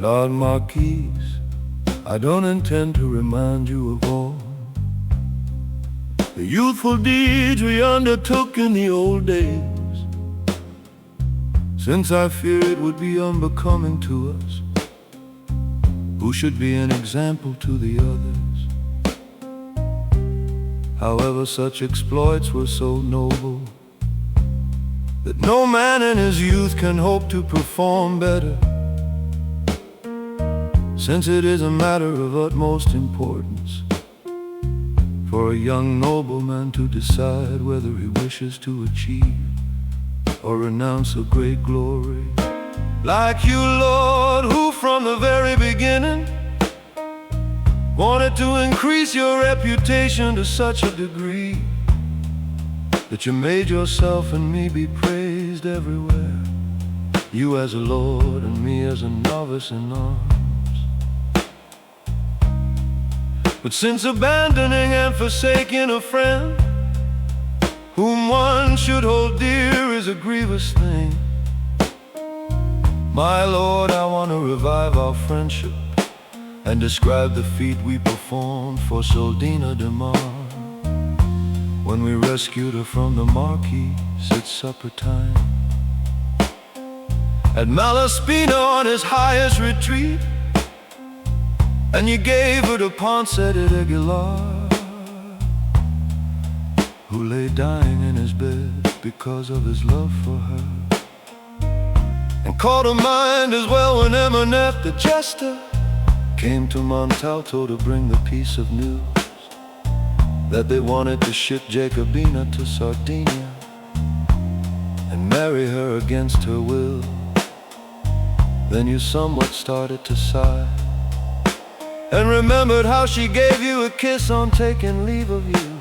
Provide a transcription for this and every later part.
Lord Marquis, I don't intend to remind you of all the youthful deeds we undertook in the old days, since I fear it would be unbecoming to us, who should be an example to the others. However, such exploits were so noble that no man in his youth can hope to perform better, since it is a matter of utmost importance for a young nobleman to decide whether he wishes to achieve or renounce a great glory. Like you, Lord, who from the very beginning wanted to increase your reputation to such a degree that you made yourself and me be praised everywhere, you as a Lord and me as a novice in arms. But since abandoning and forsaking a friend whom one should hold dear is a grievous thing, my Lord, I want to revive our friendship and describe the feat we performed for Soldina de Mar when we rescued her from the marquis at supper time. At Malaspina on his highest retreat, and you gave her to Ponce de Aguilar, who lay dying in his bed because of his love for her, and called to mind as well when Eminette the jester came to Montalto to bring the piece of news that they wanted to ship Jacobina to Sardinia and marry her against her will. Then you somewhat started to sigh and remembered how she gave you a kiss on taking leave of you,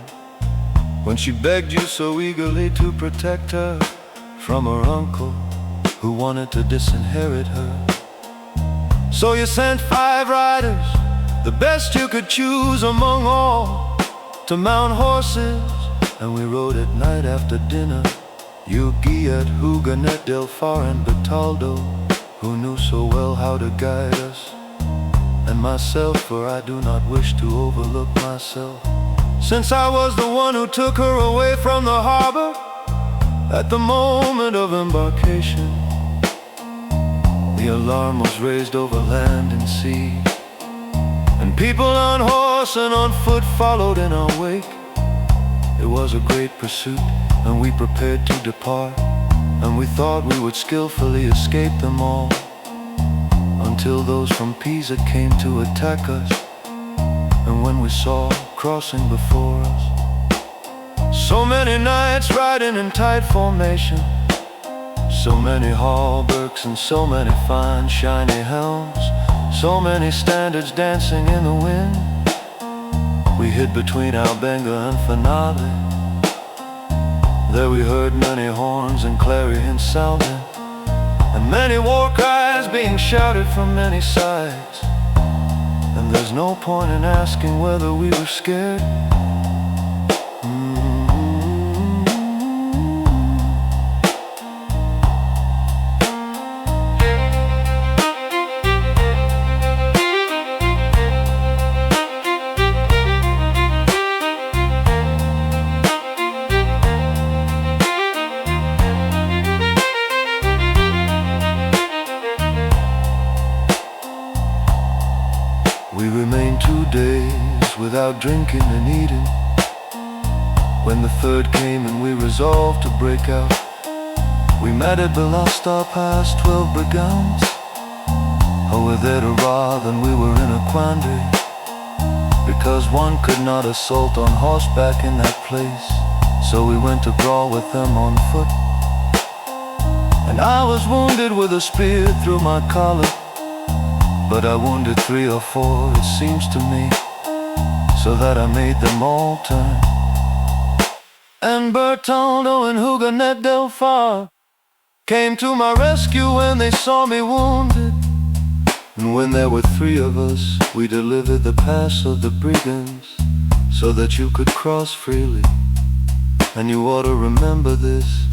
when she begged you so eagerly to protect her from her uncle who wanted to disinherit her. So you sent 5 riders, the best you could choose among all, to mount horses, and we rode at night after dinner, you, Guillet, Huguenet, Delphar, and Bertaldo, who knew so well how to guide us, and myself, for I do not wish to overlook myself, since I was the one who took her away from the harbor at the moment of embarkation. The alarm was raised over land and sea, and people on horse and on foot followed in our wake. It was a great pursuit, and we prepared to depart, and we thought we would skillfully escape them all, until those from Pisa came to attack us. And when we saw crossing before us so many knights riding in tight formation, so many hauberks and so many fine shiny helms, so many standards dancing in the wind, we hid between Albenga and Finale. There we heard many horns and clarions sounding, and many war cries being shouted from many sides. And there's no point in asking whether we were scared. We remained 2 days without drinking and eating, when the 3rd came and we resolved to break out. We met at Belasta past 12 brigands, who were there to rob, and we were in a quandary, because one could not assault on horseback in that place. So we went to brawl with them on foot, and I was wounded with a spear through my collar, but I wounded 3 or 4, it seems to me, so that I made them all turn. And Bertaldo and Huguenet Delphar came to my rescue when they saw me wounded. And when there were 3 of us, we delivered the pass of the brigands, so that you could cross freely. And you ought to remember this.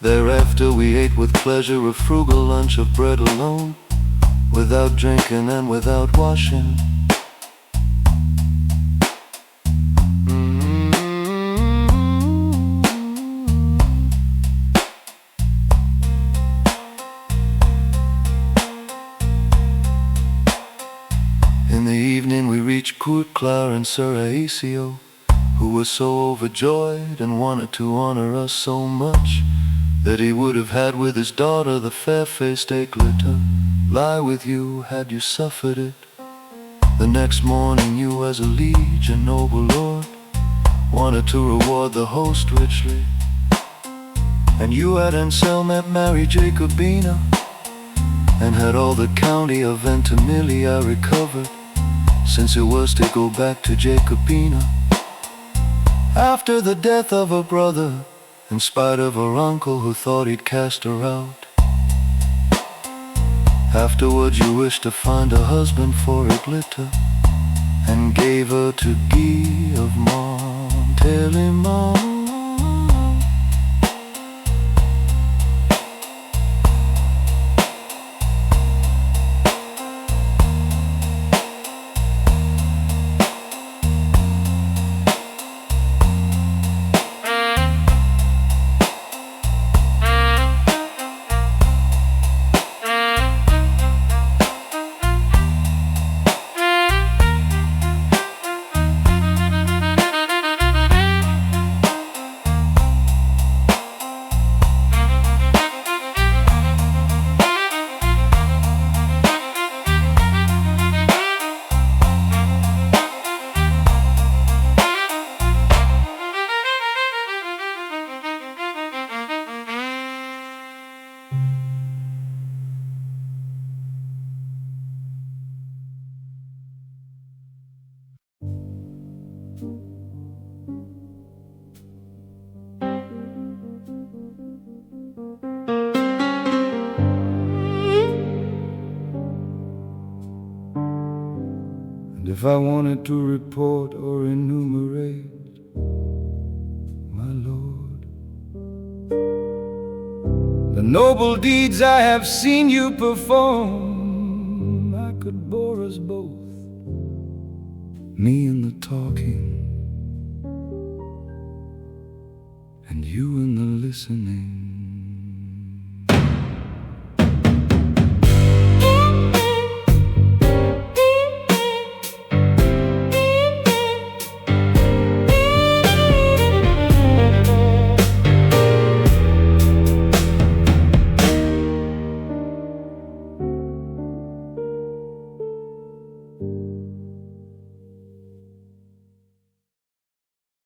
Thereafter we ate with pleasure a frugal lunch of bread alone, without drinking and without washing. In the evening we reached Courtclar and Sir Aesio, who was so overjoyed and wanted to honor us so much that he would have had with his daughter the fair-faced Éclateur lie with you had you suffered it. The next morning you, as a liege and noble lord, wanted to reward the host richly, and you had Anselm marry Jacobina, and had all the county of Ventimiglia recovered, since it was to go back to Jacobina after the death of her brother, in spite of her uncle who thought he'd cast her out. Afterwards you wished to find a husband for Éclateur, and gave her to Guy of Montélimar. And if I wanted to report or enumerate, my lord, the noble deeds I have seen you perform, I could bore us both, me in the talking and you in the listening.